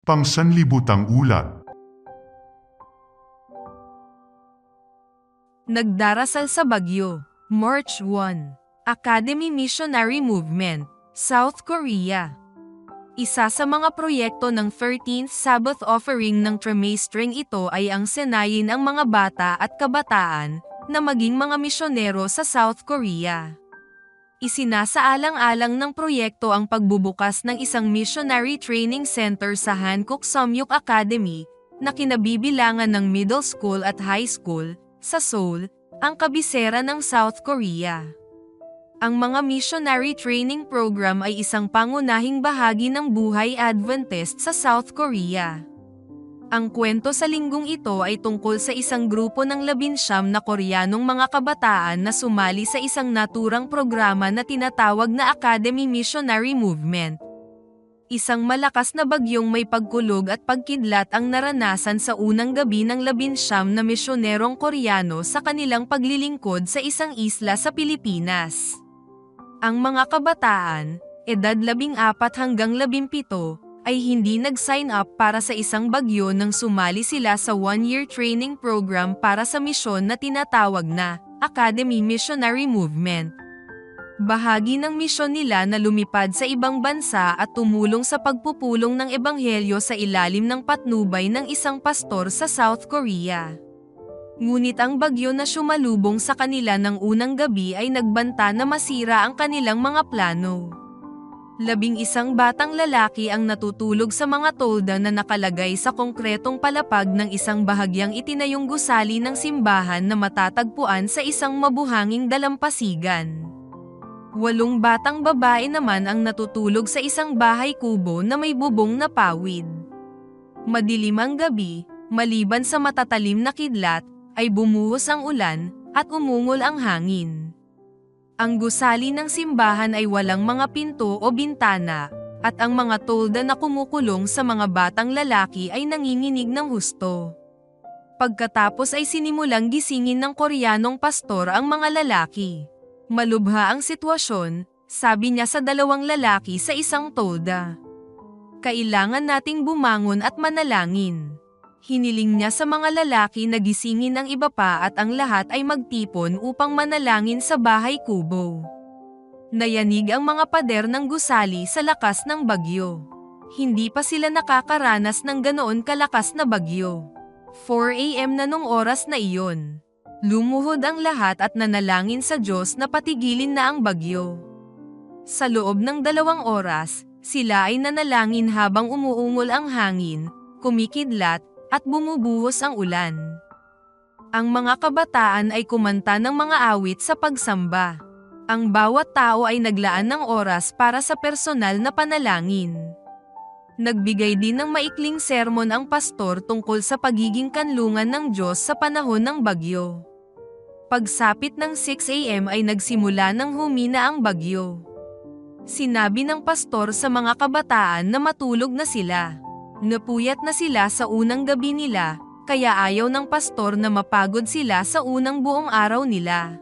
Pangsanlibutang ulat. Nagdarasal sa Baguio, March 1. Academy Missionary Movement, South Korea. Isa sa mga proyekto ng 13th Sabbath Offering ng Trimestring ito ay ang senayin ang mga bata at kabataan na maging mga misyonero sa South Korea. Isinasaalang-alang ng proyekto ang pagbubukas ng isang missionary training center sa Hankook Samyuk Academy na kinabibilangan ng middle school at high school sa Seoul, ang kabisera ng South Korea. Ang mga missionary training program ay isang pangunahing bahagi ng buhay Adventist sa South Korea. Ang kwento sa linggong ito ay tungkol sa isang grupo ng 19 na Koreanong mga kabataan na sumali sa isang naturang programa na tinatawag na Academy Missionary Movement. Isang malakas na bagyong may pagkulog at pagkidlat ang naranasan sa unang gabi ng 19 na misyonerong Koreano sa kanilang paglilingkod sa isang isla sa Pilipinas. Ang mga kabataan, edad 14 hanggang 17, ay hindi nag-sign up para sa isang bagyo nang sumali sila sa one-year training program para sa misyon na tinatawag na Academy Missionary Movement. Bahagi ng misyon nila na lumipad sa ibang bansa at tumulong sa pagpupulong ng ebanghelyo sa ilalim ng patnubay ng isang pastor sa South Korea. Ngunit ang bagyo na sumalubong sa kanila ng unang gabi ay nagbanta na masira ang kanilang mga plano. 11 batang lalaki ang natutulog sa mga tolda na nakalagay sa konkretong palapag ng isang bahagyang itinayong gusali ng simbahan na matatagpuan sa isang mabuhanging dalampasigan. 8 batang babae naman ang natutulog sa isang bahay kubo na may bubong na pawid. Madilim ang gabi, maliban sa matatalim na kidlat, ay bumuhos ang ulan, at umungol ang hangin. Ang gusali ng simbahan ay walang mga pinto o bintana, at ang mga tolda na kumukulong sa mga batang lalaki ay nanginginig ng husto. Pagkatapos ay sinimulang gisingin ng Koreanong pastor ang mga lalaki. Malubha ang sitwasyon, sabi niya sa 2 lalaki sa isang tolda. Kailangan nating bumangon at manalangin. Hiniling niya sa mga lalaki na gisingin ang iba pa at ang lahat ay magtipon upang manalangin sa bahay kubo. Nayanig ang mga pader ng gusali sa lakas ng bagyo. Hindi pa sila nakakaranas ng ganoon kalakas na bagyo. 4 AM na nung oras na iyon. Lumuhod ang lahat at nanalangin sa Diyos na patigilin na ang bagyo. Sa loob ng 2 oras, sila ay nanalangin habang umuungol ang hangin, kumikidlat, at bumubuhos ang ulan. Ang mga kabataan ay kumanta ng mga awit sa pagsamba. Ang bawat tao ay naglaan ng oras para sa personal na panalangin. Nagbigay din ng maikling sermon ang pastor tungkol sa pagiging kanlungan ng Diyos sa panahon ng bagyo. Pagsapit ng 6 AM ay nagsimula ng humina ang bagyo. Sinabi ng pastor sa mga kabataan na matulog na sila. Napuyat na sila sa unang gabi nila, kaya ayaw ng pastor na mapagod sila sa unang buong araw nila.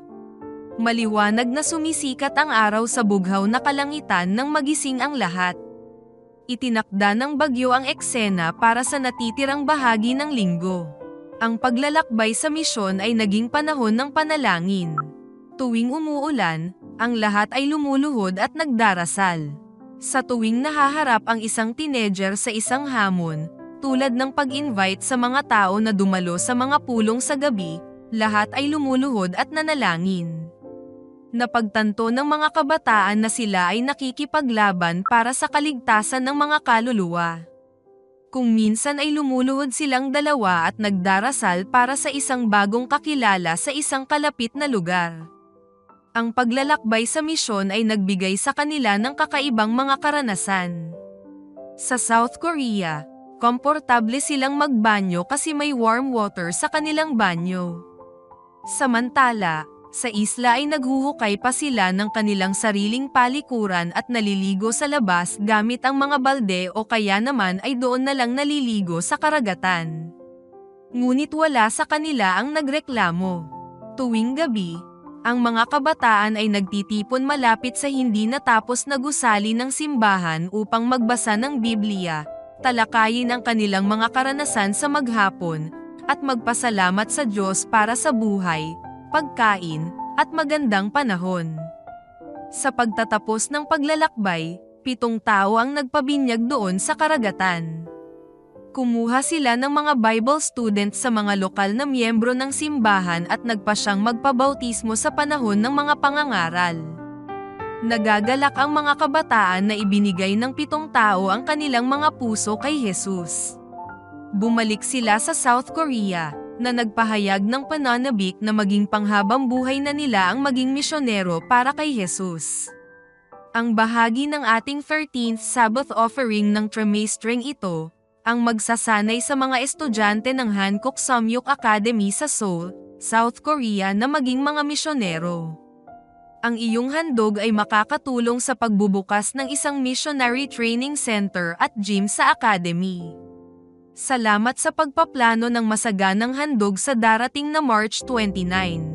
Maliwanag na sumisikat ang araw sa bughaw na kalangitan nang magising ang lahat. Itinakda ng bagyo ang eksena para sa natitirang bahagi ng linggo. Ang paglalakbay sa misyon ay naging panahon ng panalangin. Tuwing umuulan, ang lahat ay lumuluhod at nagdarasal. Sa tuwing nahaharap ang isang teenager sa isang hamon, tulad ng pag-invite sa mga tao na dumalo sa mga pulong sa gabi, lahat ay lumuluhod at nanalangin. Napagtanto ng mga kabataan na sila ay nakikipaglaban para sa kaligtasan ng mga kaluluwa. Kung minsan ay lumuluhod silang dalawa at nagdarasal para sa isang bagong kakilala sa isang kalapit na lugar. Ang paglalakbay sa misyon ay nagbigay sa kanila ng kakaibang mga karanasan. Sa South Korea, komportable silang magbanyo kasi may warm water sa kanilang banyo. Samantala, sa isla ay naghuhukay pa sila ng kanilang sariling palikuran at naliligo sa labas gamit ang mga balde o kaya naman ay doon na lang naliligo sa karagatan. Ngunit wala sa kanila ang nagreklamo. Tuwing gabi, ang mga kabataan ay nagtitipon malapit sa hindi natapos na gusali ng simbahan upang magbasa ng Biblia, talakayin ang kanilang mga karanasan sa maghapon, at magpasalamat sa Diyos para sa buhay, pagkain, at magandang panahon. Sa pagtatapos ng paglalakbay, 7 tao ang nagpabinyag doon sa karagatan. Kumuha sila ng mga Bible students sa mga lokal na miyembro ng simbahan at nagpa siyang magpabautismo sa panahon ng mga pangangaral. Nagagalak ang mga kabataan na ibinigay ng 7 tao ang kanilang mga puso kay Jesus. Bumalik sila sa South Korea, na nagpahayag ng pananabik na maging panghabang buhay na nila ang maging misyonero para kay Jesus. Ang bahagi ng ating 13th Sabbath offering ng trimestering ito, ang magsasanay sa mga estudyante ng Hankook Samyuk Academy sa Seoul, South Korea na maging mga misyonero. Ang iyong handog ay makakatulong sa pagbubukas ng isang missionary training center at gym sa academy. Salamat sa pagpaplano ng masaganang handog sa darating na March 29.